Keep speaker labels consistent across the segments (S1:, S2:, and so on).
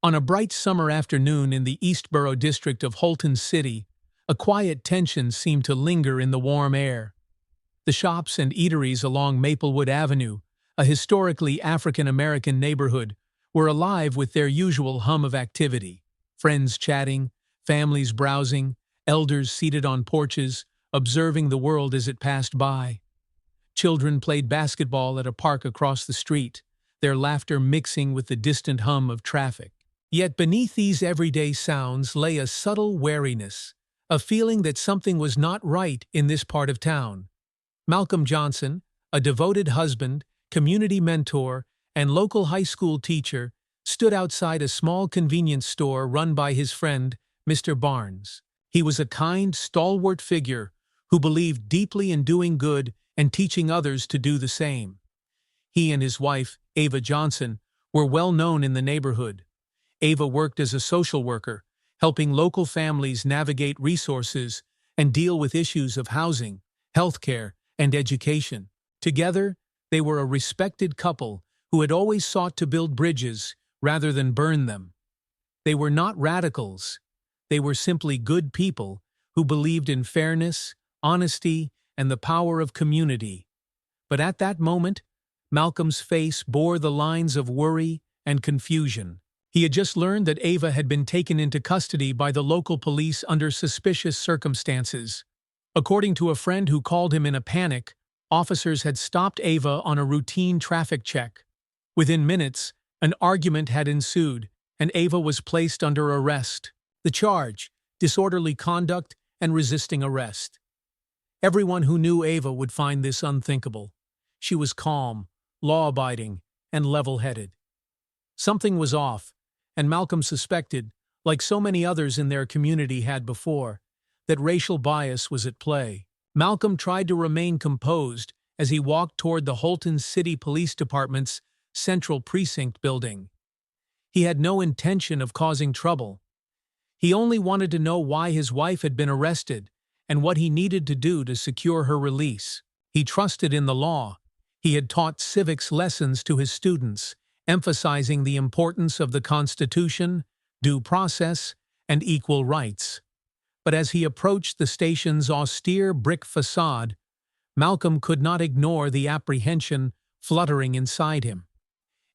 S1: On a bright summer afternoon in the Eastboro district of Holton City, a quiet tension seemed to linger in the warm air. The shops and eateries along Maplewood Avenue, a historically African-American neighborhood, were alive with their usual hum of activity. Friends chatting, families browsing, elders seated on porches, observing the world as it passed by. Children played basketball at a park across the street, their laughter mixing with the distant hum of traffic. Yet beneath these everyday sounds lay a subtle wariness, a feeling that something was not right in this part of town. Malcolm Johnson, a devoted husband, community mentor, and local high school teacher, stood outside a small convenience store run by his friend, Mr. Barnes. He was a kind, stalwart figure who believed deeply in doing good and teaching others to do the same. He and his wife, Ava Johnson, were well known in the neighborhood. Ava worked as a social worker, helping local families navigate resources and deal with issues of housing, healthcare, and education. Together, they were a respected couple who had always sought to build bridges rather than burn them. They were not radicals. They were simply good people who believed in fairness, honesty, and the power of community. But at that moment, Malcolm's face bore the lines of worry and confusion. He had just learned that Ava had been taken into custody by the local police under suspicious circumstances. According to a friend who called him in a panic, officers had stopped Ava on a routine traffic check. Within minutes, an argument had ensued, and Ava was placed under arrest. The charge: disorderly conduct and resisting arrest. Everyone who knew Ava would find this unthinkable. She was calm, law-abiding, and level-headed. Something was off, and Malcolm suspected, like so many others in their community had before, that racial bias was at play. Malcolm tried to remain composed as he walked toward the Holton City Police Department's Central Precinct building. He had no intention of causing trouble. He only wanted to know why his wife had been arrested and what he needed to do to secure her release. He trusted in the law. He had taught civics lessons to his students, emphasizing the importance of the Constitution, due process, and equal rights. But as he approached the station's austere brick facade, Malcolm could not ignore the apprehension fluttering inside him.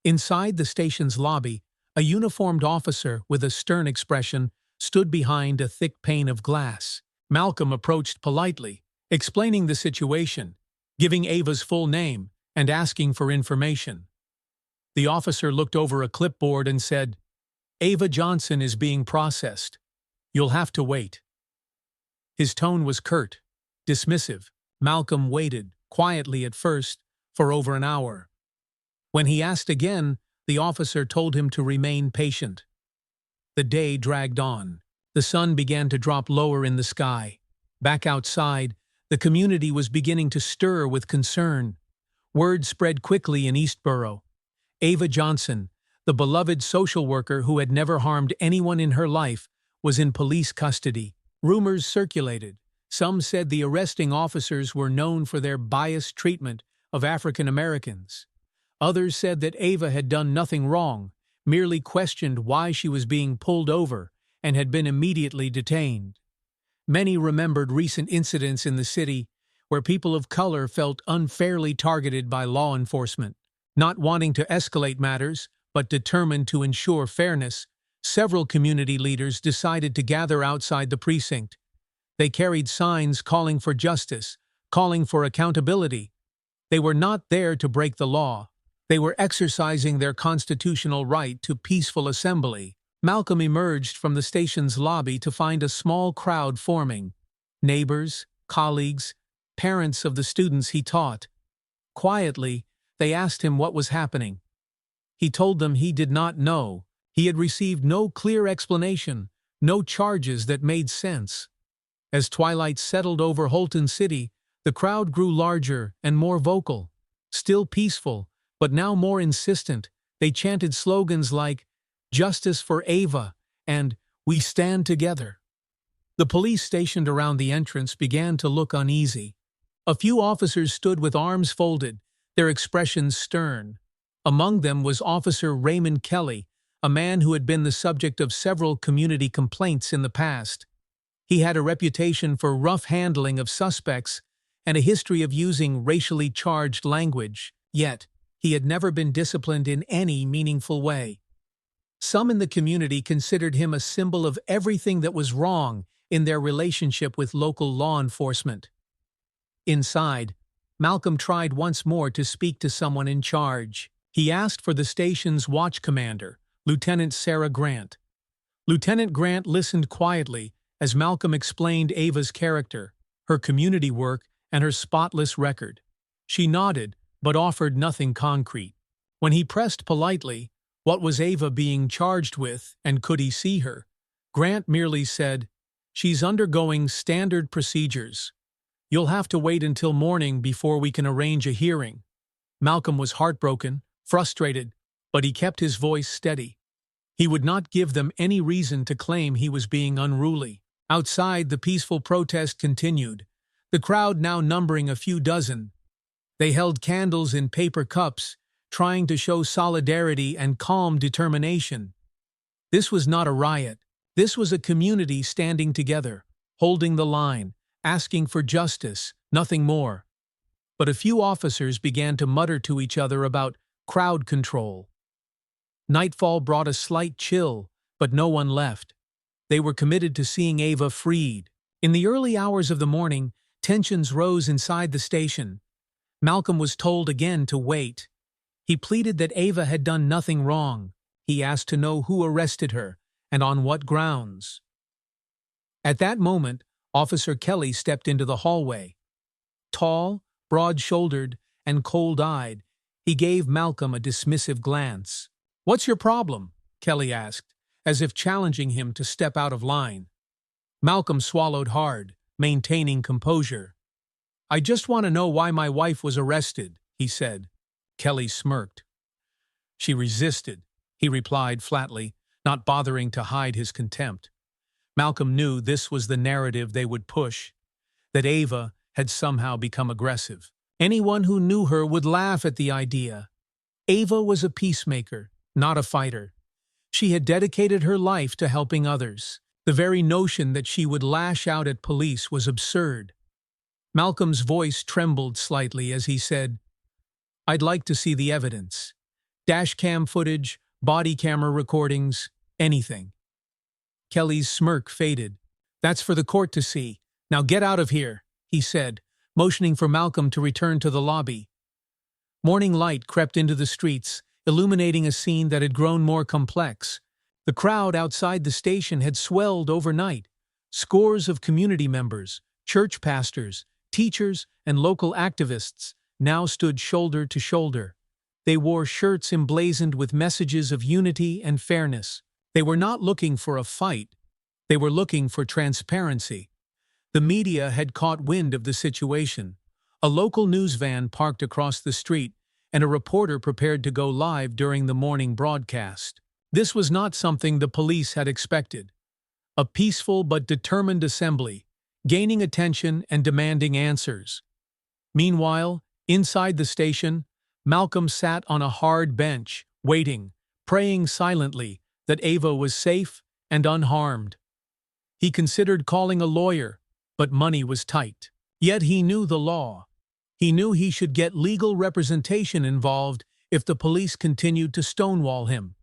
S1: Inside the station's lobby, a uniformed officer with a stern expression stood behind a thick pane of glass. Malcolm approached politely, explaining the situation, giving Ava's full name, and asking for information. The officer looked over a clipboard and said, "Ava Johnson is being processed. You'll have to wait." His tone was curt, dismissive. Malcolm waited, quietly at first, for over an hour. When he asked again, the officer told him to remain patient. The day dragged on. The sun began to drop lower in the sky. Back outside, the community was beginning to stir with concern. Word spread quickly in Eastboro. Ava Johnson, the beloved social worker who had never harmed anyone in her life, was in police custody. Rumors circulated. Some said the arresting officers were known for their biased treatment of African Americans. Others said that Ava had done nothing wrong, merely questioned why she was being pulled over, and had been immediately detained. Many remembered recent incidents in the city where people of color felt unfairly targeted by law enforcement. Not wanting to escalate matters, but determined to ensure fairness, several community leaders decided to gather outside the precinct. They carried signs calling for justice, calling for accountability. They were not there to break the law. They were exercising their constitutional right to peaceful assembly. Malcolm emerged from the station's lobby to find a small crowd forming. Neighbors, colleagues, parents of the students he taught. Quietly, they asked him what was happening. He told them he did not know. He had received no clear explanation, no charges that made sense. As twilight settled over Holton City, the crowd grew larger and more vocal. Still peaceful, but now more insistent, they chanted slogans like, "Justice for Ava," and "We stand together." The police stationed around the entrance began to look uneasy. A few officers stood with arms folded, their expressions stern. Among them was Officer Raymond Kelly, a man who had been the subject of several community complaints in the past. He had a reputation for rough handling of suspects and a history of using racially charged language, yet he had never been disciplined in any meaningful way. Some in the community considered him a symbol of everything that was wrong in their relationship with local law enforcement. Inside, Malcolm tried once more to speak to someone in charge. He asked for the station's watch commander, Lieutenant Sarah Grant. Lieutenant Grant listened quietly as Malcolm explained Ava's character, her community work, and her spotless record. She nodded, but offered nothing concrete. When he pressed politely, what was Ava being charged with, and could he see her, Grant merely said, "She's undergoing standard procedures. You'll have to wait until morning before we can arrange a hearing." Malcolm was heartbroken, frustrated, but he kept his voice steady. He would not give them any reason to claim he was being unruly. Outside, the peaceful protest continued, the crowd now numbering a few dozen. They held candles in paper cups, trying to show solidarity and calm determination. This was not a riot. This was a community standing together, holding the line, asking for justice, nothing more. But a few officers began to mutter to each other about crowd control. Nightfall brought a slight chill, but no one left. They were committed to seeing Ava freed. In the early hours of the morning, tensions rose inside the station. Malcolm was told again to wait. He pleaded that Ava had done nothing wrong. He asked to know who arrested her, and on what grounds. At that moment, Officer Kelly stepped into the hallway. Tall, broad-shouldered, and cold-eyed, he gave Malcolm a dismissive glance. "What's your problem?" Kelly asked, as if challenging him to step out of line. Malcolm swallowed hard, maintaining composure. "I just want to know why my wife was arrested," he said. Kelly smirked. "She resisted," he replied flatly, not bothering to hide his contempt. Malcolm knew this was the narrative they would push, that Ava had somehow become aggressive. Anyone who knew her would laugh at the idea. Ava was a peacemaker, not a fighter. She had dedicated her life to helping others. The very notion that she would lash out at police was absurd. Malcolm's voice trembled slightly as he said, "I'd like to see the evidence. Dashcam footage, body camera recordings, anything." Kelly's smirk faded. "That's for the court to see. Now get out of here," he said, motioning for Malcolm to return to the lobby. Morning light crept into the streets, illuminating a scene that had grown more complex. The crowd outside the station had swelled overnight. Scores of community members, church pastors, teachers, and local activists now stood shoulder to shoulder. They wore shirts emblazoned with messages of unity and fairness. They were not looking for a fight. They were looking for transparency. The media had caught wind of the situation. A local news van parked across the street, and a reporter prepared to go live during the morning broadcast. This was not something the police had expected. A peaceful but determined assembly, gaining attention and demanding answers. Meanwhile, inside the station, Malcolm sat on a hard bench, waiting, praying silently that Ava was safe and unharmed. He considered calling a lawyer, but money was tight. Yet he knew the law. He knew he should get legal representation involved if the police continued to stonewall him.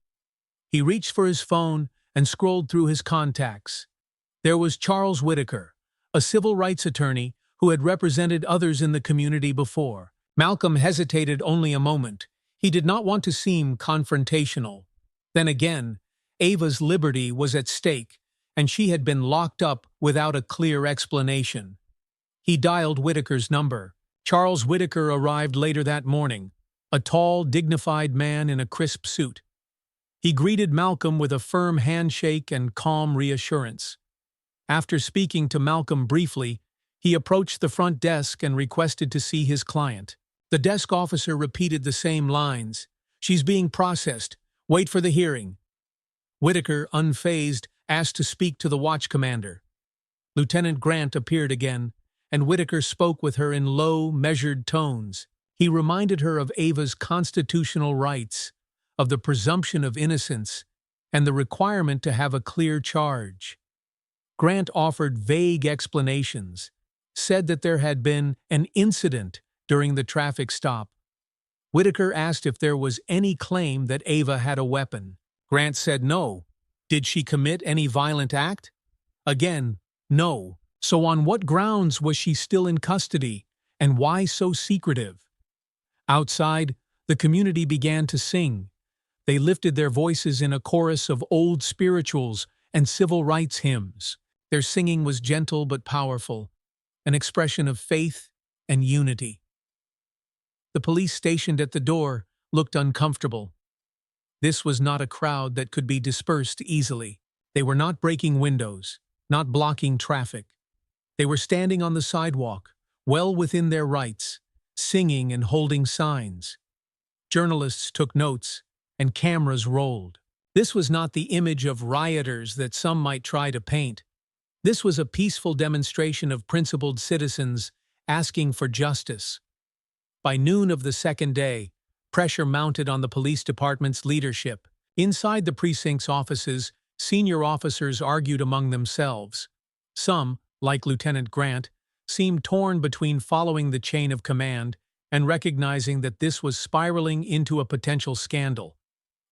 S1: He reached for his phone and scrolled through his contacts. There was Charles Whitaker, a civil rights attorney who had represented others in the community before. Malcolm hesitated only a moment. He did not want to seem confrontational. Then again, Ava's liberty was at stake, and she had been locked up without a clear explanation. He dialed Whitaker's number. Charles Whitaker arrived later that morning, a tall, dignified man in a crisp suit. He greeted Malcolm with a firm handshake and calm reassurance. After speaking to Malcolm briefly, he approached the front desk and requested to see his client. The desk officer repeated the same lines. "She's being processed. Wait for the hearing." Whitaker, unfazed, asked to speak to the watch commander. Lieutenant Grant appeared again, and Whitaker spoke with her in low, measured tones. He reminded her of Ava's constitutional rights, of the presumption of innocence, and the requirement to have a clear charge. Grant offered vague explanations, said that there had been an incident during the traffic stop. Whitaker asked if there was any claim that Ava had a weapon. Grant said no. Did she commit any violent act? Again, no. So on what grounds was she still in custody, and why so secretive? Outside, the community began to sing. They lifted their voices in a chorus of old spirituals and civil rights hymns. Their singing was gentle but powerful, an expression of faith and unity. The police stationed at the door looked uncomfortable. This was not a crowd that could be dispersed easily. They were not breaking windows, not blocking traffic. They were standing on the sidewalk, well within their rights, singing and holding signs. Journalists took notes, and cameras rolled. This was not the image of rioters that some might try to paint. This was a peaceful demonstration of principled citizens asking for justice. By noon of the second day, pressure mounted on the police department's leadership. Inside the precinct's offices, senior officers argued among themselves. Some, like Lieutenant Grant, seemed torn between following the chain of command and recognizing that this was spiraling into a potential scandal.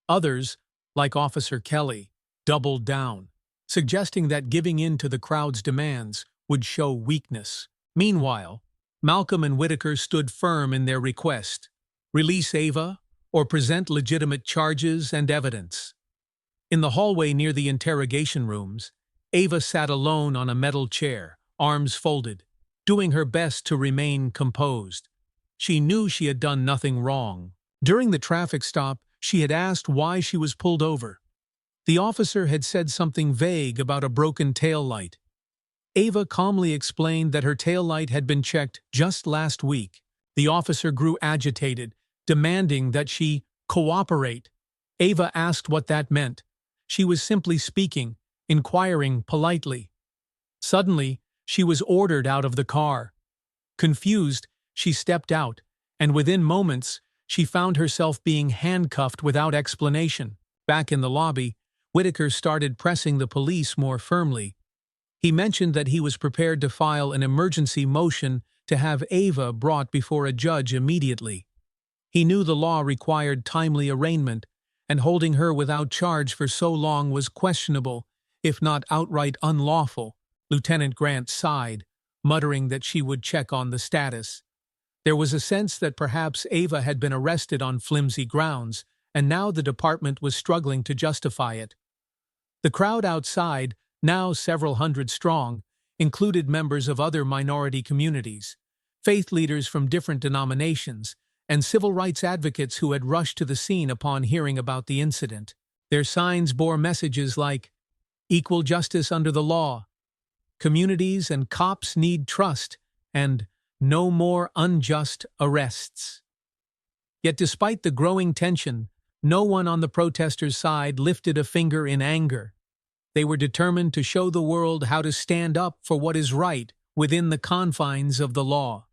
S1: Others, like Officer Kelly, doubled down, suggesting that giving in to the crowd's demands would show weakness. Meanwhile, Malcolm and Whitaker stood firm in their request: release Ava or present legitimate charges and evidence. In the hallway near the interrogation rooms, Ava sat alone on a metal chair, arms folded, doing her best to remain composed. She knew she had done nothing wrong. During the traffic stop, she had asked why she was pulled over. The officer had said something vague about a broken taillight. Ava calmly explained that her taillight had been checked just last week. The officer grew agitated, demanding that she cooperate. Ava asked what that meant. She was simply speaking, inquiring politely. Suddenly, she was ordered out of the car. Confused, she stepped out, and within moments, she found herself being handcuffed without explanation. Back in the lobby, Whitaker started pressing the police more firmly. He mentioned that he was prepared to file an emergency motion to have Ava brought before a judge immediately. He knew the law required timely arraignment, and holding her without charge for so long was questionable, if not outright unlawful. Lieutenant Grant sighed, muttering that she would check on the status. There was a sense that perhaps Ava had been arrested on flimsy grounds, and now the department was struggling to justify it. The crowd outside, now several hundred strong, included members of other minority communities, faith leaders from different denominations, and civil rights advocates who had rushed to the scene upon hearing about the incident. Their signs bore messages like, "Equal justice under the law," "Communities and cops need trust," and "No more unjust arrests." Yet despite the growing tension, no one on the protesters' side lifted a finger in anger. They were determined to show the world how to stand up for what is right within the confines of the law.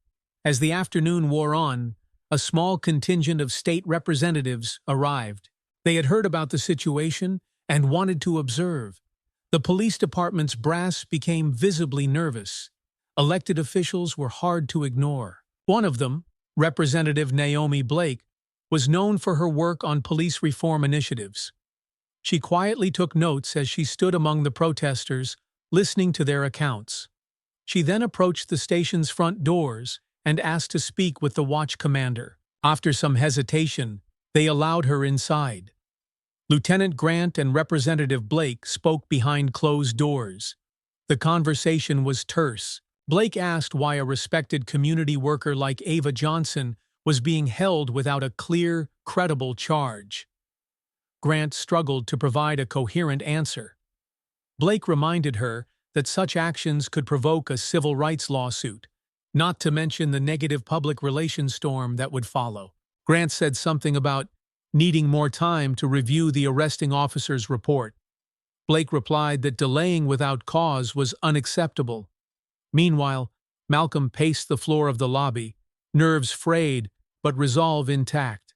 S1: As the afternoon wore on, a small contingent of state representatives arrived. They had heard about the situation and wanted to observe. The police department's brass became visibly nervous. Elected officials were hard to ignore. One of them, Representative Naomi Blake, was known for her work on police reform initiatives. She quietly took notes as she stood among the protesters, listening to their accounts. She then approached the station's front doors and asked to speak with the watch commander. After some hesitation, they allowed her inside. Lieutenant Grant and Representative Blake spoke behind closed doors. The conversation was terse. Blake asked why a respected community worker like Ava Johnson was being held without a clear, credible charge. Grant struggled to provide a coherent answer. Blake reminded her that such actions could provoke a civil rights lawsuit, not to mention the negative public relations storm that would follow. Grant said something about needing more time to review the arresting officer's report. Blake replied that delaying without cause was unacceptable. Meanwhile, Malcolm paced the floor of the lobby, nerves frayed but resolve intact.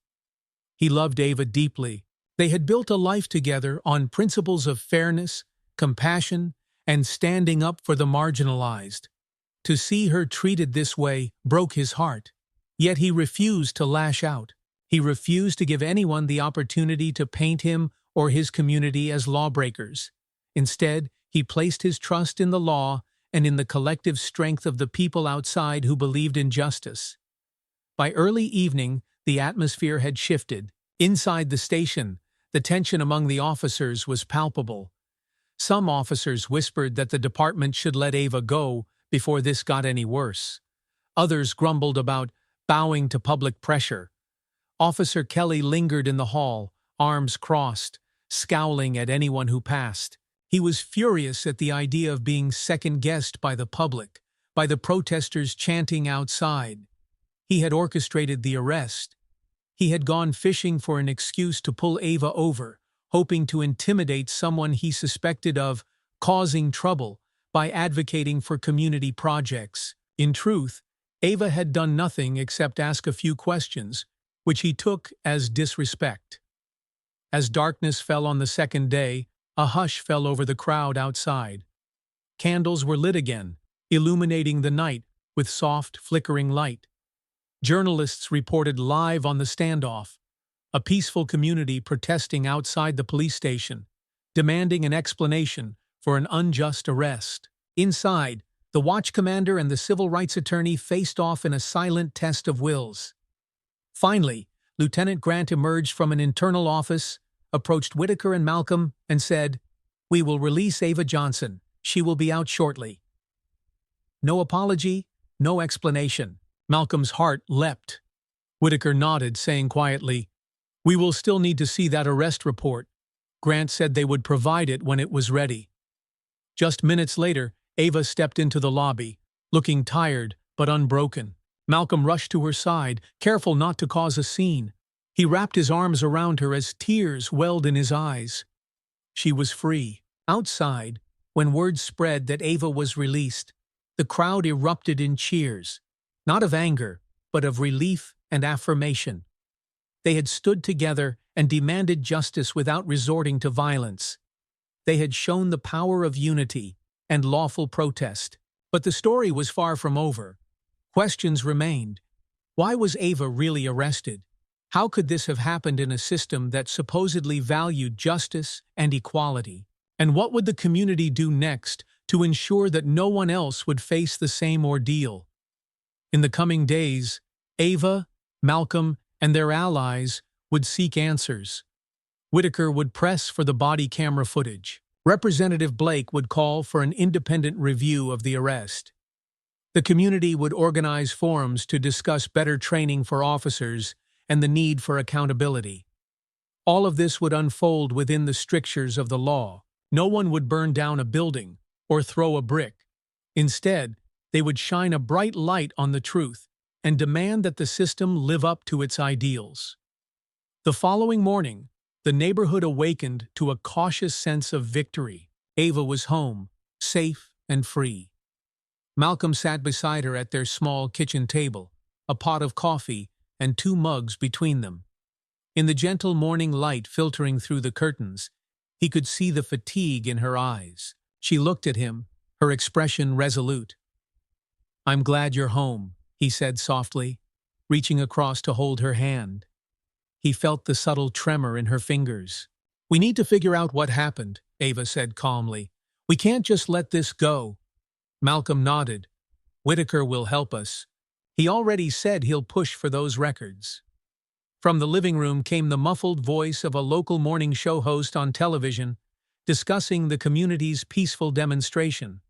S1: He loved Ava deeply. They had built a life together on principles of fairness, compassion, and standing up for the marginalized. To see her treated this way broke his heart. Yet he refused to lash out. He refused to give anyone the opportunity to paint him or his community as lawbreakers. Instead, he placed his trust in the law and in the collective strength of the people outside who believed in justice. By early evening, the atmosphere had shifted. Inside the station, the tension among the officers was palpable. Some officers whispered that the department should let Ava go before this got any worse. Others grumbled about bowing to public pressure. Officer Kelly lingered in the hall, arms crossed, scowling at anyone who passed. He was furious at the idea of being second-guessed by the public, by the protesters chanting outside. He had orchestrated the arrest. He had gone fishing for an excuse to pull Ava over, hoping to intimidate someone he suspected of causing trouble by advocating for community projects. In truth, Ava had done nothing except ask a few questions, which he took as disrespect. As darkness fell on the second day, a hush fell over the crowd outside. Candles were lit again, illuminating the night with soft, flickering light. Journalists reported live on the standoff, a peaceful community protesting outside the police station, demanding an explanation for an unjust arrest. Inside, the watch commander and the civil rights attorney faced off in a silent test of wills. Finally, Lieutenant Grant emerged from an internal office, approached Whitaker and Malcolm, and said, "We will release Ava Johnson. She will be out shortly." No apology, no explanation. Malcolm's heart leapt. Whitaker nodded, saying quietly, "We will still need to see that arrest report." Grant said they would provide it when it was ready. Just minutes later, Ava stepped into the lobby, looking tired but unbroken. Malcolm rushed to her side, careful not to cause a scene. He wrapped his arms around her as tears welled in his eyes. She was free. Outside, when word spread that Ava was released, the crowd erupted in cheers, not of anger, but of relief and affirmation. They had stood together and demanded justice without resorting to violence. They had shown the power of unity and lawful protest. But the story was far from over. Questions remained. Why was Ava really arrested? How could this have happened in a system that supposedly valued justice and equality? And what would the community do next to ensure that no one else would face the same ordeal? In the coming days, Ava, Malcolm, and their allies would seek answers. Whitaker would press for the body camera footage. Representative Blake would call for an independent review of the arrest. The community would organize forums to discuss better training for officers and the need for accountability. All of this would unfold within the strictures of the law. No one would burn down a building or throw a brick. Instead, they would shine a bright light on the truth and demand that the system live up to its ideals. The following morning, the neighborhood awakened to a cautious sense of victory. Ava was home, safe and free. Malcolm sat beside her at their small kitchen table, a pot of coffee and 2 mugs between them. In the gentle morning light filtering through the curtains, he could see the fatigue in her eyes. She looked at him, her expression resolute. "I'm glad you're home," he said softly, reaching across to hold her hand. He felt the subtle tremor in her fingers. "We need to figure out what happened," Ava said calmly. "We can't just let this go." Malcolm nodded. "Whitaker will help us. He already said he'll push for those records." From the living room came the muffled voice of a local morning show host on television, discussing the community's peaceful demonstration.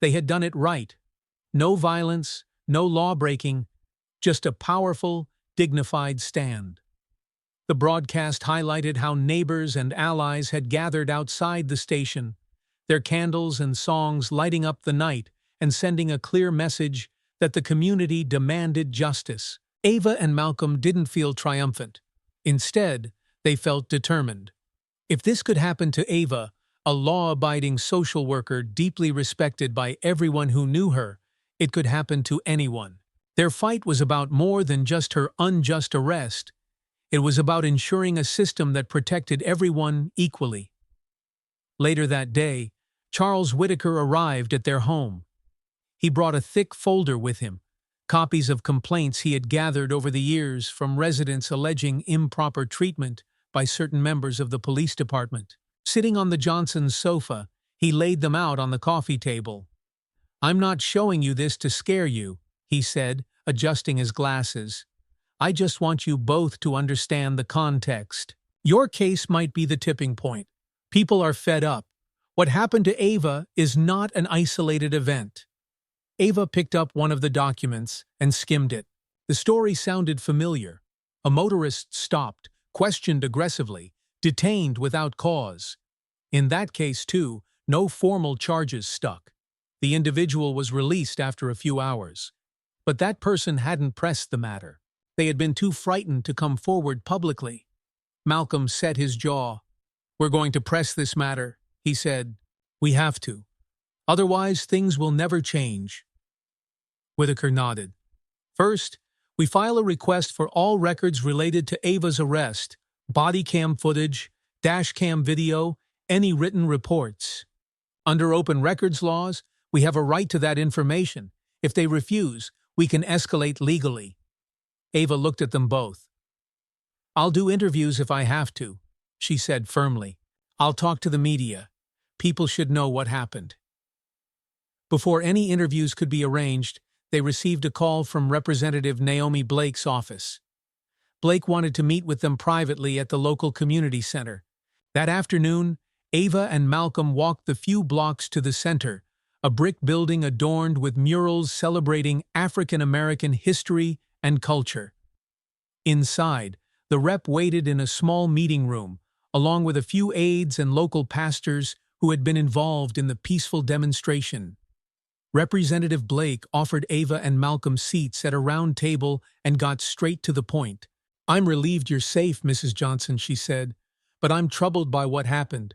S1: They had done it right. No violence, no law-breaking, just a powerful, dignified stand. The broadcast highlighted how neighbors and allies had gathered outside the station, their candles and songs lighting up the night and sending a clear message that the community demanded justice. Ava and Malcolm didn't feel triumphant. Instead, they felt determined. If this could happen to Ava, a law-abiding social worker deeply respected by everyone who knew her, it could happen to anyone. Their fight was about more than just her unjust arrest. It was about ensuring a system that protected everyone equally. Later that day, Charles Whitaker arrived at their home. He brought a thick folder with him, copies of complaints he had gathered over the years from residents alleging improper treatment by certain members of the police department. Sitting on the Johnsons' sofa, he laid them out on the coffee table. "I'm not showing you this to scare you," he said, adjusting his glasses. "I just want you both to understand the context. Your case might be the tipping point. People are fed up. What happened to Ava is not an isolated event." Ava picked up one of the documents and skimmed it. The story sounded familiar. A motorist stopped, questioned aggressively, detained without cause. In that case, too, no formal charges stuck. The individual was released after a few hours. But that person hadn't pressed the matter. They had been too frightened to come forward publicly. Malcolm set his jaw. "We're going to press this matter," he said. "We have to. Otherwise, things will never change." Whitaker nodded. "First, we file a request for all records related to Ava's arrest, body cam footage, dash cam video, any written reports. Under open records laws, we have a right to that information. If they refuse, we can escalate legally." Ava looked at them both. "I'll do interviews if I have to," she said firmly. "I'll talk to the media. People should know what happened." Before any interviews could be arranged, they received a call from Representative Naomi Blake's office. Blake wanted to meet with them privately at the local community center. That afternoon, Ava and Malcolm walked the few blocks to the center, a brick building adorned with murals celebrating African American history and culture. Inside, the rep waited in a small meeting room, along with a few aides and local pastors who had been involved in the peaceful demonstration. Representative Blake offered Ava and Malcolm seats at a round table and got straight to the point. "I'm relieved you're safe, Mrs. Johnson," she said, "but I'm troubled by what happened.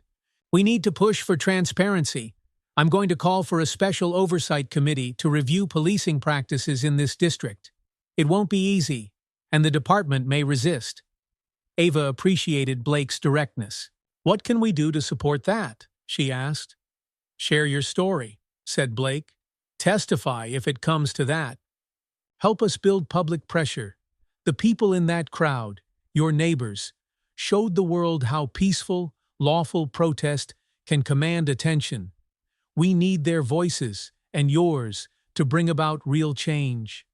S1: We need to push for transparency. I'm going to call for a special oversight committee to review policing practices in this district. It won't be easy, and the department may resist." Ava appreciated Blake's directness. "What can we do to support that?" she asked. "Share your story," said Blake. "Testify if it comes to that. Help us build public pressure. The people in that crowd, your neighbors, showed the world how peaceful, lawful protest can command attention. We need their voices, and yours, to bring about real change."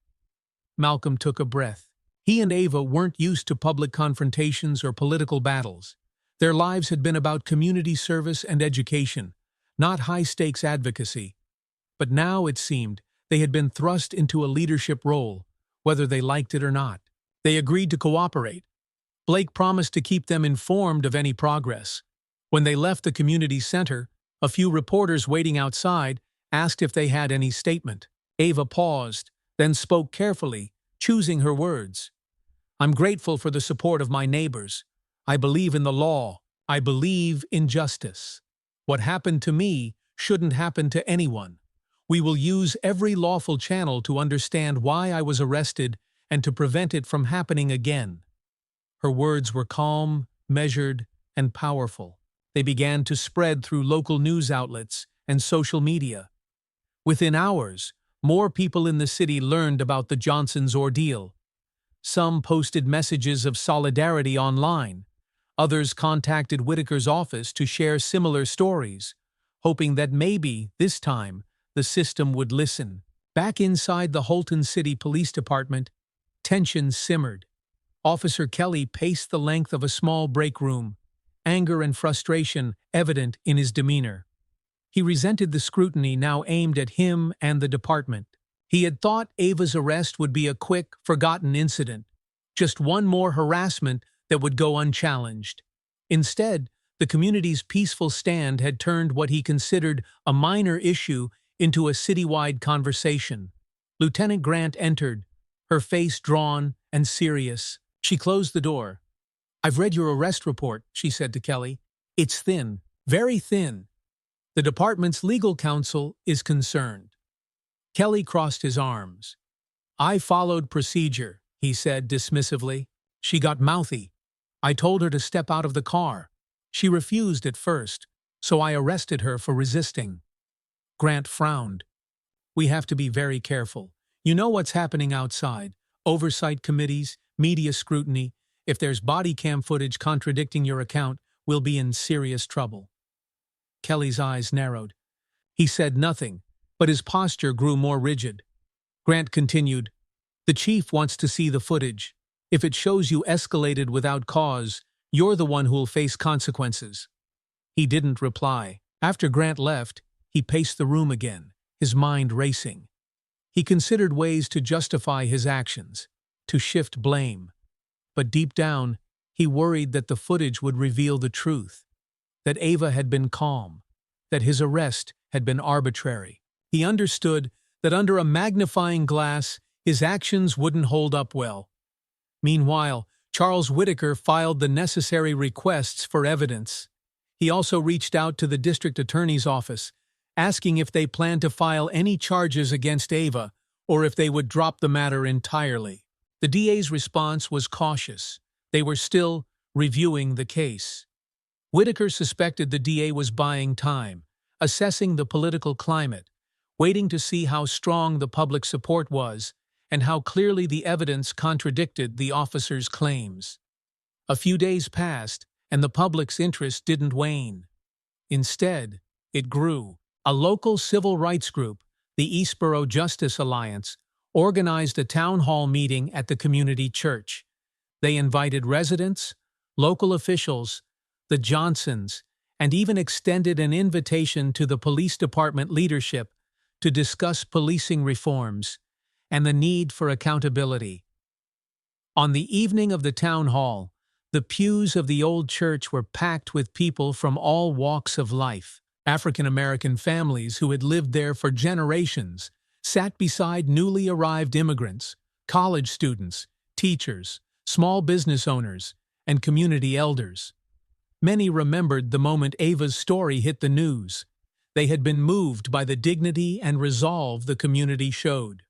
S1: Malcolm took a breath. He and Ava weren't used to public confrontations or political battles. Their lives had been about community service and education, not high-stakes advocacy. But now, it seemed, they had been thrust into a leadership role, whether they liked it or not. They agreed to cooperate. Blake promised to keep them informed of any progress. When they left the community center, a few reporters waiting outside asked if they had any statement. Ava paused, then spoke carefully, choosing her words. "I'm grateful for the support of my neighbors. I believe in the law. I believe in justice. What happened to me shouldn't happen to anyone. We will use every lawful channel to understand why I was arrested and to prevent it from happening again." Her words were calm, measured, and powerful. They began to spread through local news outlets and social media. Within hours, more people in the city learned about the Johnsons' ordeal. Some posted messages of solidarity online. Others contacted Whitaker's office to share similar stories, hoping that maybe, this time, the system would listen. Back inside the Holton City Police Department, tension simmered. Officer Kelly paced the length of a small break room, anger and frustration evident in his demeanor. He resented the scrutiny now aimed at him and the department. He had thought Ava's arrest would be a quick, forgotten incident, just one more harassment that would go unchallenged. Instead, the community's peaceful stand had turned what he considered a minor issue into a citywide conversation. Lieutenant Grant entered, her face drawn and serious. She closed the door. "I've read your arrest report," she said to Kelly. "It's thin, very thin. The department's legal counsel is concerned." Kelly crossed his arms. "I followed procedure," he said dismissively. She got mouthy. I told her to step out of the car. She refused at first, so I arrested her for resisting." Grant frowned. "We have to be very careful. You know what's happening outside. Oversight committees, media scrutiny. If there's body cam footage contradicting your account, we'll be in serious trouble." Kelly's eyes narrowed. He said nothing, but his posture grew more rigid. Grant continued, "The chief wants to see the footage. If it shows you escalated without cause, you're the one who'll face consequences." He didn't reply. After Grant left, he paced the room again, his mind racing. He considered ways to justify his actions, to shift blame. But deep down, he worried that the footage would reveal the truth, that Ava had been calm, that his arrest had been arbitrary. He understood that under a magnifying glass, his actions wouldn't hold up well. Meanwhile, Charles Whitaker filed the necessary requests for evidence. He also reached out to the district attorney's office, asking if they planned to file any charges against Ava or if they would drop the matter entirely. The DA's response was cautious. They were still reviewing the case. Whitaker suspected the DA was buying time, assessing the political climate, waiting to see how strong the public support was and how clearly the evidence contradicted the officer's claims. A few days passed, and the public's interest didn't wane. Instead, it grew. A local civil rights group, the Eastboro Justice Alliance, organized a town hall meeting at the community church. They invited residents, local officials, the Johnsons, and even extended an invitation to the police department leadership to discuss policing reforms and the need for accountability. On the evening of the town hall, the pews of the old church were packed with people from all walks of life. African American families who had lived there for generations sat beside newly arrived immigrants, college students, teachers, small business owners, and community elders. Many remembered the moment Ava's story hit the news. They had been moved by the dignity and resolve the community showed.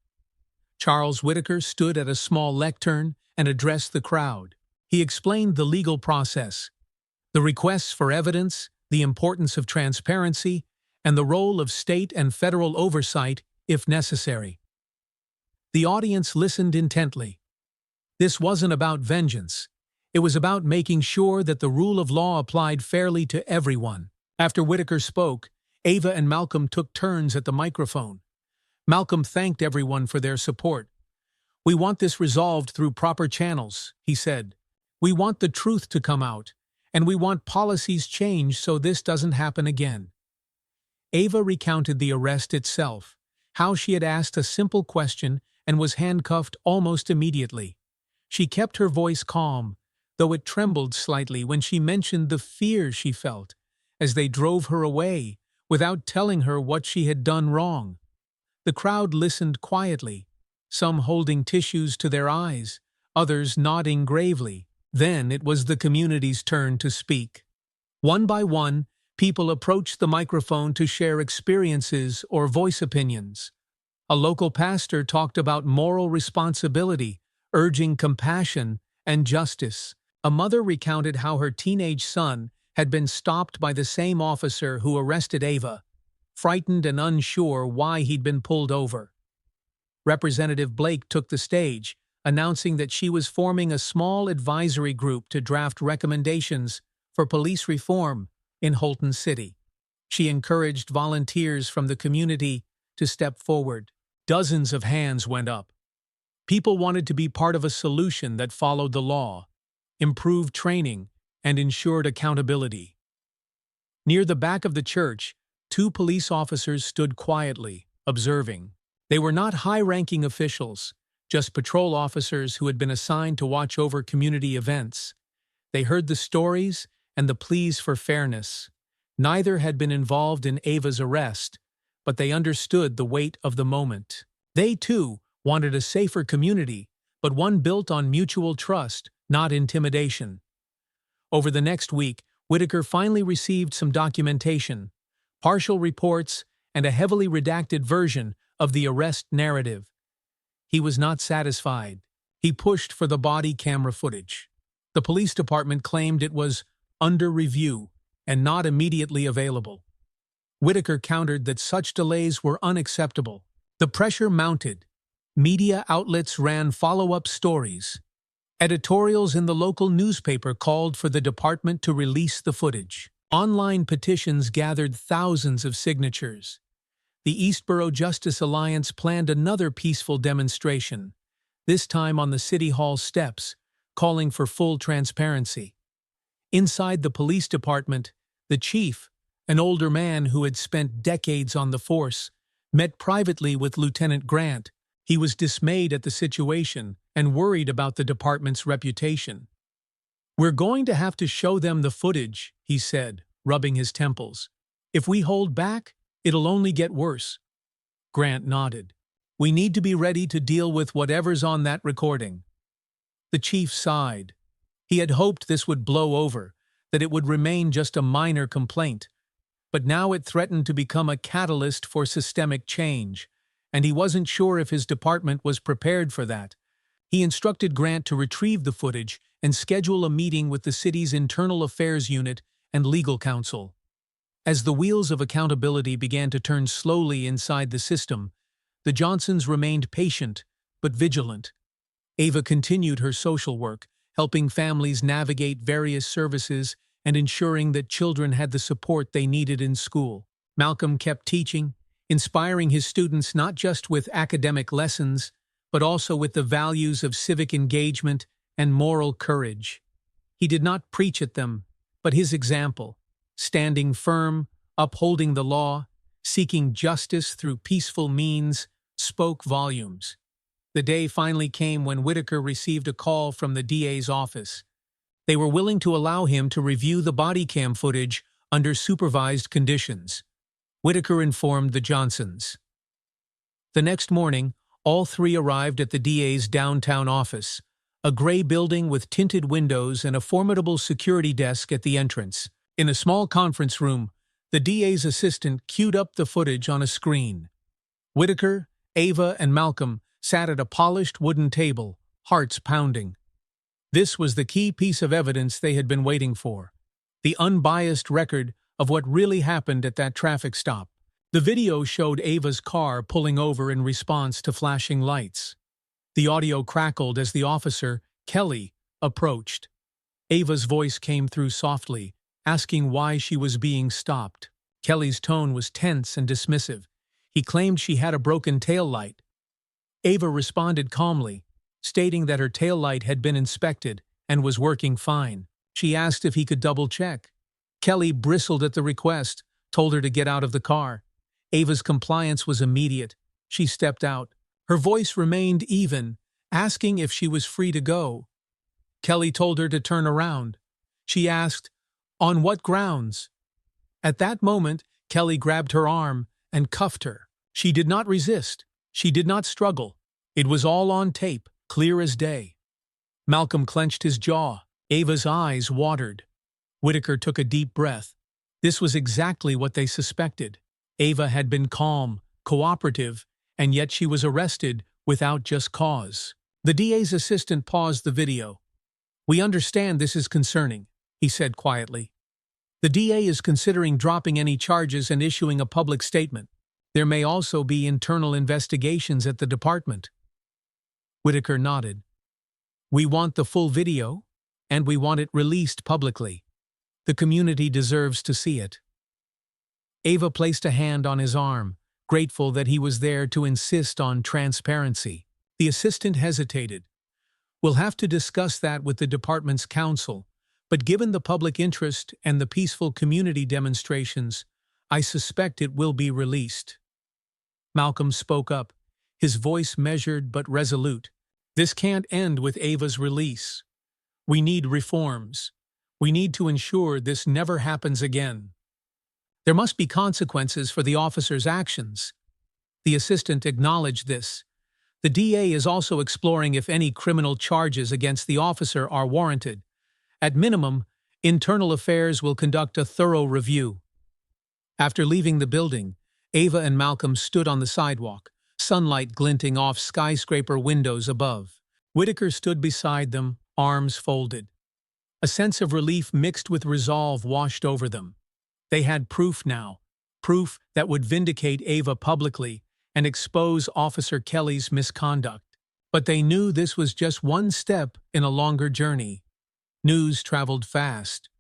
S1: Charles Whitaker stood at a small lectern and addressed the crowd. He explained the legal process, the requests for evidence, the importance of transparency, and the role of state and federal oversight if necessary. The audience listened intently. This wasn't about vengeance. It was about making sure that the rule of law applied fairly to everyone. After Whitaker spoke, Ava and Malcolm took turns at the microphone. Malcolm thanked everyone for their support. "We want this resolved through proper channels," he said. "We want the truth to come out, and we want policies changed so this doesn't happen again." Ava recounted the arrest itself, how she had asked a simple question and was handcuffed almost immediately. She kept her voice calm, though it trembled slightly when she mentioned the fear she felt as they drove her away without telling her what she had done wrong. The crowd listened quietly, some holding tissues to their eyes, others nodding gravely. Then it was the community's turn to speak. One by one, people approached the microphone to share experiences or voice opinions. A local pastor talked about moral responsibility, urging compassion and justice. A mother recounted how her teenage son had been stopped by the same officer who arrested Ava, frightened and unsure why he'd been pulled over. Representative Blake took the stage, announcing that she was forming a small advisory group to draft recommendations for police reform in Holton City. She encouraged volunteers from the community to step forward. Dozens of hands went up. People wanted to be part of a solution that followed the law, improved training, and ensured accountability. Near the back of the church, 2 police officers stood quietly, observing. They were not high-ranking officials, just patrol officers who had been assigned to watch over community events. They heard the stories and the pleas for fairness. Neither had been involved in Ava's arrest, but they understood the weight of the moment. They, too, wanted a safer community, but one built on mutual trust, not intimidation. Over the next week, Whitaker finally received some documentation, partial reports, and a heavily redacted version of the arrest narrative. He was not satisfied. He pushed for the body camera footage. The police department claimed it was under review and not immediately available. Whitaker countered that such delays were unacceptable. The pressure mounted. Media outlets ran follow-up stories. Editorials in the local newspaper called for the department to release the footage. Online petitions gathered thousands of signatures. The Eastboro Justice Alliance planned another peaceful demonstration, this time on the City Hall steps, calling for full transparency. Inside the police department, the chief, an older man who had spent decades on the force, met privately with Lieutenant Grant. He was dismayed at the situation and worried about the department's reputation. "We're going to have to show them the footage," he said, rubbing his temples. "If we hold back, it'll only get worse." Grant nodded. "We need to be ready to deal with whatever's on that recording." The chief sighed. He had hoped this would blow over, that it would remain just a minor complaint. But now it threatened to become a catalyst for systemic change, and he wasn't sure if his department was prepared for that. He instructed Grant to retrieve the footage and schedule a meeting with the city's Internal Affairs Unit and legal counsel. As the wheels of accountability began to turn slowly inside the system, the Johnsons remained patient but vigilant. Ava continued her social work, helping families navigate various services and ensuring that children had the support they needed in school. Malcolm kept teaching, inspiring his students not just with academic lessons, but also with the values of civic engagement and moral courage. He did not preach at them, but his example, standing firm, upholding the law, seeking justice through peaceful means, spoke volumes. The day finally came when Whitaker received a call from the DA's office. They were willing to allow him to review the body cam footage under supervised conditions. Whitaker informed the Johnsons. The next morning, all three arrived at the DA's downtown office, a gray building with tinted windows and a formidable security desk at the entrance. In a small conference room, the DA's assistant queued up the footage on a screen. Whitaker, Ava, and Malcolm sat at a polished wooden table, hearts pounding. This was the key piece of evidence they had been waiting for, the unbiased record of what really happened at that traffic stop. The video showed Ava's car pulling over in response to flashing lights. The audio crackled as the officer, Kelly, approached. Ava's voice came through softly, asking why she was being stopped. Kelly's tone was tense and dismissive. He claimed she had a broken taillight. Ava responded calmly, stating that her taillight had been inspected and was working fine. She asked if he could double-check. Kelly bristled at the request, told her to get out of the car. Ava's compliance was immediate. She stepped out. Her voice remained even, asking if she was free to go. Kelly told her to turn around. She asked, "On what grounds?" At that moment, Kelly grabbed her arm and cuffed her. She did not resist. She did not struggle. It was all on tape, clear as day. Malcolm clenched his jaw. Ava's eyes watered. Whitaker took a deep breath. This was exactly what they suspected. Ava had been calm, cooperative, and yet she was arrested without just cause. The DA's assistant paused the video. "We understand this is concerning," he said quietly. "The DA is considering dropping any charges and issuing a public statement. There may also be internal investigations at the department." Whitaker nodded. "We want the full video, and we want it released publicly. The community deserves to see it." Ava placed a hand on his arm, grateful that he was there to insist on transparency. The assistant hesitated. "We'll have to discuss that with the department's counsel, but given the public interest and the peaceful community demonstrations, I suspect it will be released." Malcolm spoke up, his voice measured but resolute. "This can't end with Ava's release. We need reforms. We need to ensure this never happens again. There must be consequences for the officer's actions." The assistant acknowledged this. The DA is also exploring if any criminal charges against the officer are warranted. At minimum, Internal Affairs will conduct a thorough review. After leaving the building, Ava and Malcolm stood on the sidewalk, sunlight glinting off skyscraper windows above. Whitaker stood beside them, arms folded. A sense of relief mixed with resolve washed over them. They had proof now, proof that would vindicate Ava publicly and expose Officer Kelly's misconduct. But they knew this was just one step in a longer journey. News traveled fast.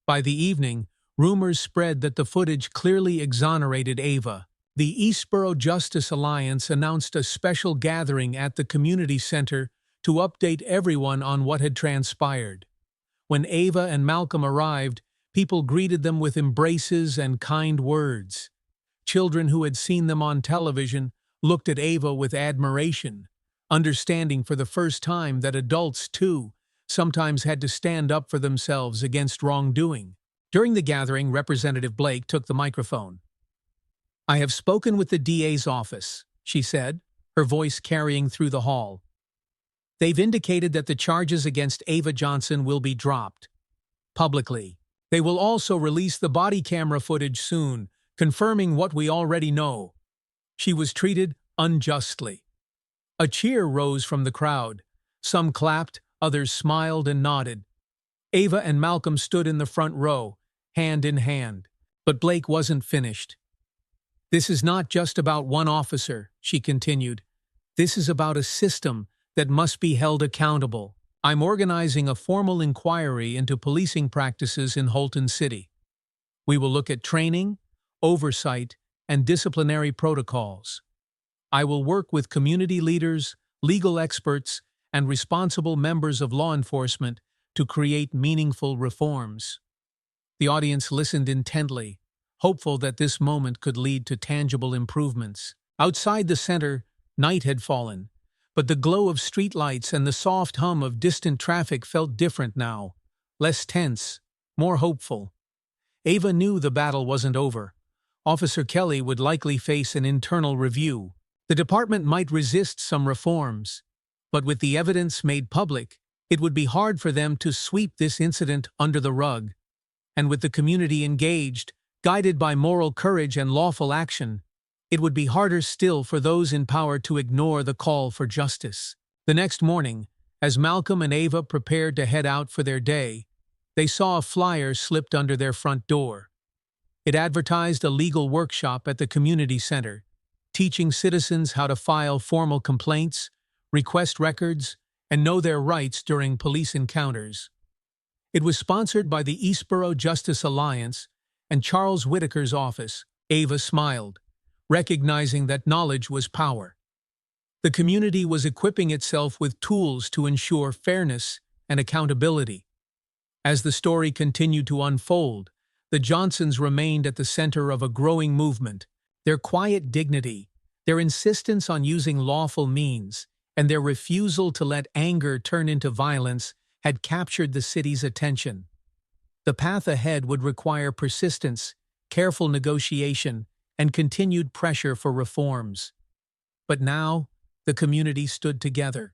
S1: By the evening, rumors spread that the footage clearly exonerated Ava. The Eastboro Justice Alliance announced a special gathering at the community center to update everyone on what had transpired. When Ava and Malcolm arrived, people greeted them with embraces and kind words. Children who had seen them on television looked at Ava with admiration, understanding for the first time that adults, too, sometimes had to stand up for themselves against wrongdoing. During the gathering, Representative Blake took the microphone. "I have spoken with the DA's office," she said, her voice carrying through the hall. "They've indicated that the charges against Ava Johnson will be dropped. Publicly. They will also release the body camera footage soon, confirming what we already know. She was treated unjustly." A cheer rose from the crowd. Some clapped, others smiled and nodded. Ava and Malcolm stood in the front row, hand in hand. But Blake wasn't finished. "This is not just about one officer," she continued. "This is about a system that must be held accountable. I'm organizing a formal inquiry into policing practices in Holton City. We will look at training, oversight, and disciplinary protocols. I will work with community leaders, legal experts, and responsible members of law enforcement to create meaningful reforms." The audience listened intently, hopeful that this moment could lead to tangible improvements. Outside the center, night had fallen, but the glow of streetlights and the soft hum of distant traffic felt different now, less tense, more hopeful. Ava knew the battle wasn't over. Officer Kelly would likely face an internal review. The department might resist some reforms, but with the evidence made public, it would be hard for them to sweep this incident under the rug. And with the community engaged, guided by moral courage and lawful action, it would be harder still for those in power to ignore the call for justice. The next morning, as Malcolm and Ava prepared to head out for their day, they saw a flyer slipped under their front door. It advertised a legal workshop at the community center, teaching citizens how to file formal complaints, request records, and know their rights during police encounters. It was sponsored by the Eastboro Justice Alliance and Charles Whitaker's office. Ava smiled, recognizing that knowledge was power. The community was equipping itself with tools to ensure fairness and accountability. As the story continued to unfold, the Johnsons remained at the center of a growing movement. Their quiet dignity, their insistence on using lawful means, and their refusal to let anger turn into violence had captured the city's attention. The path ahead would require persistence, careful negotiation, and continued pressure for reforms. But now, the community stood together,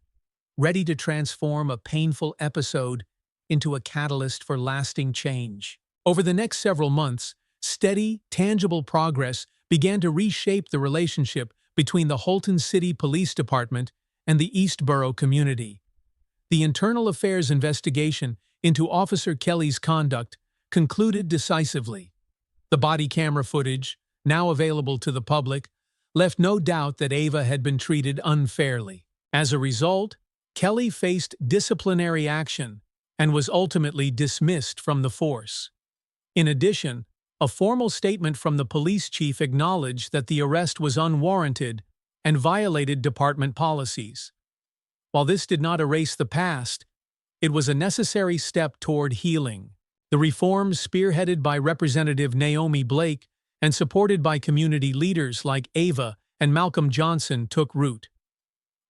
S1: ready to transform a painful episode into a catalyst for lasting change. Over the next several months, steady, tangible progress began to reshape the relationship between the Holton City Police Department and the Eastboro community. The internal affairs investigation into Officer Kelly's conduct concluded decisively. The body camera footage, now available to the public, left no doubt that Ava had been treated unfairly. As a result, Kelly faced disciplinary action and was ultimately dismissed from the force. In addition, a formal statement from the police chief acknowledged that the arrest was unwarranted and violated department policies. While this did not erase the past, it was a necessary step toward healing. The reforms, spearheaded by Representative Naomi Blake and supported by community leaders like Ava and Malcolm Johnson, took root.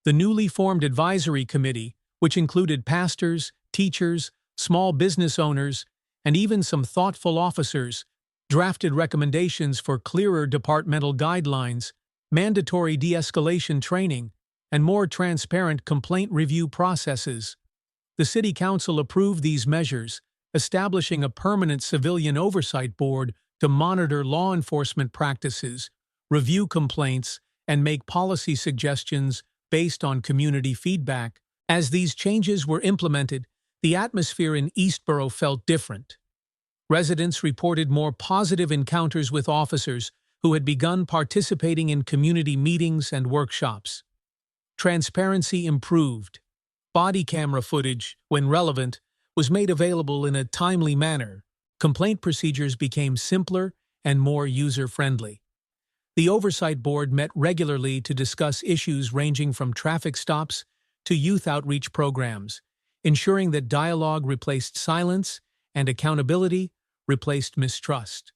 S1: The newly formed advisory committee, which included pastors, teachers, small business owners, and even some thoughtful officers, drafted recommendations for clearer departmental guidelines, mandatory de-escalation training, and more transparent complaint review processes. The City Council approved these measures, establishing a permanent civilian oversight board to monitor law enforcement practices, review complaints, and make policy suggestions based on community feedback. As these changes were implemented, The atmosphere in Eastboro felt different. Residents reported more positive encounters with officers who had begun participating in community meetings and workshops. Transparency improved. Body camera footage, when relevant, was made available in a timely manner. Complaint procedures became simpler and more user-friendly. The Oversight Board met regularly to discuss issues ranging from traffic stops to youth outreach programs, ensuring that dialogue replaced silence and accountability replaced mistrust.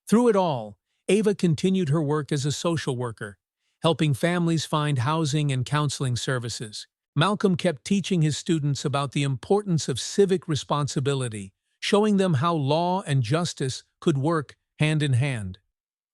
S1: Through it all, Ava continued her work as a social worker, helping families find housing and counseling services. Malcolm kept teaching his students about the importance of civic responsibility, showing them how law and justice could work hand in hand.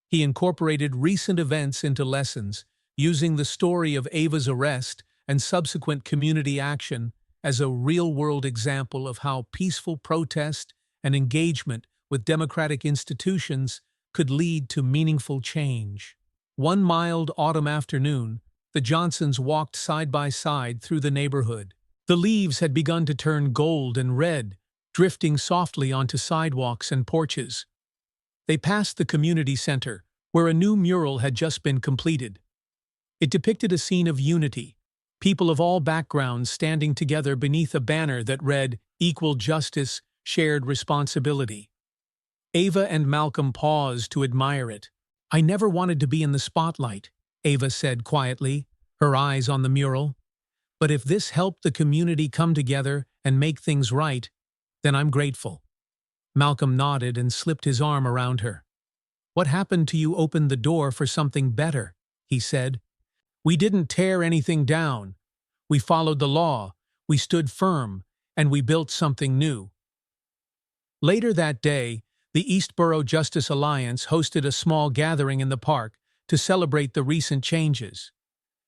S1: He incorporated recent events into lessons, using the story of Ava's arrest and subsequent community action as a real-world example of how peaceful protest and engagement with democratic institutions could lead to meaningful change. One mild autumn afternoon, the Johnsons walked side by side through the neighborhood. The leaves had begun to turn gold and red, drifting softly onto sidewalks and porches. They passed the community center, where a new mural had just been completed. It depicted a scene of unity, people of all backgrounds standing together beneath a banner that read, "Equal justice, shared responsibility." Ava and Malcolm paused to admire it. "I never wanted to be in the spotlight," Ava said quietly, her eyes on the mural. "But if this helped the community come together and make things right, then I'm grateful." Malcolm nodded and slipped his arm around her. "What happened to you opened the door for something better," he said. "We didn't tear anything down. We followed the law, we stood firm, and we built something new." Later that day, the Eastboro Justice Alliance hosted a small gathering in the park to celebrate the recent changes.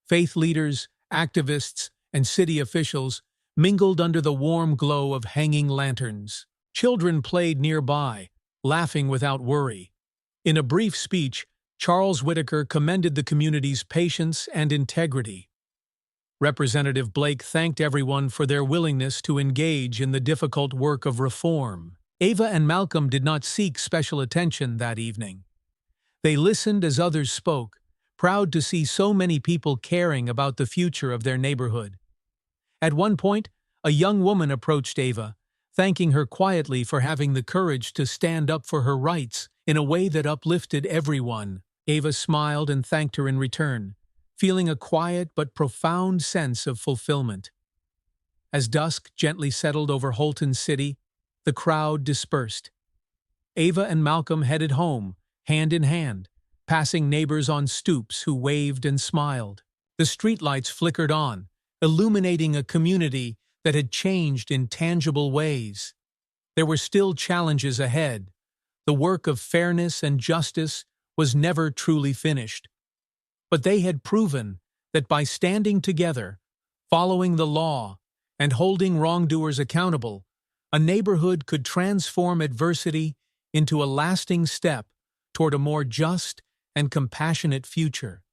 S1: Faith leaders, activists, and city officials mingled under the warm glow of hanging lanterns. Children played nearby, laughing without worry. In a brief speech, Charles Whitaker commended the community's patience and integrity. Representative Blake thanked everyone for their willingness to engage in the difficult work of reform. Ava and Malcolm did not seek special attention that evening. They listened as others spoke, proud to see so many people caring about the future of their neighborhood. At one point, a young woman approached Ava, thanking her quietly for having the courage to stand up for her rights in a way that uplifted everyone. Ava smiled and thanked her in return, feeling a quiet but profound sense of fulfillment. As dusk gently settled over Holton City, the crowd dispersed. Ava and Malcolm headed home, hand in hand, passing neighbors on stoops who waved and smiled. The streetlights flickered on, illuminating a community that had changed in tangible ways. There were still challenges ahead. The work of fairness and justice was never truly finished. But they had proven that by standing together, following the law, and holding wrongdoers accountable, a neighborhood could transform adversity into a lasting step toward a more just and compassionate future.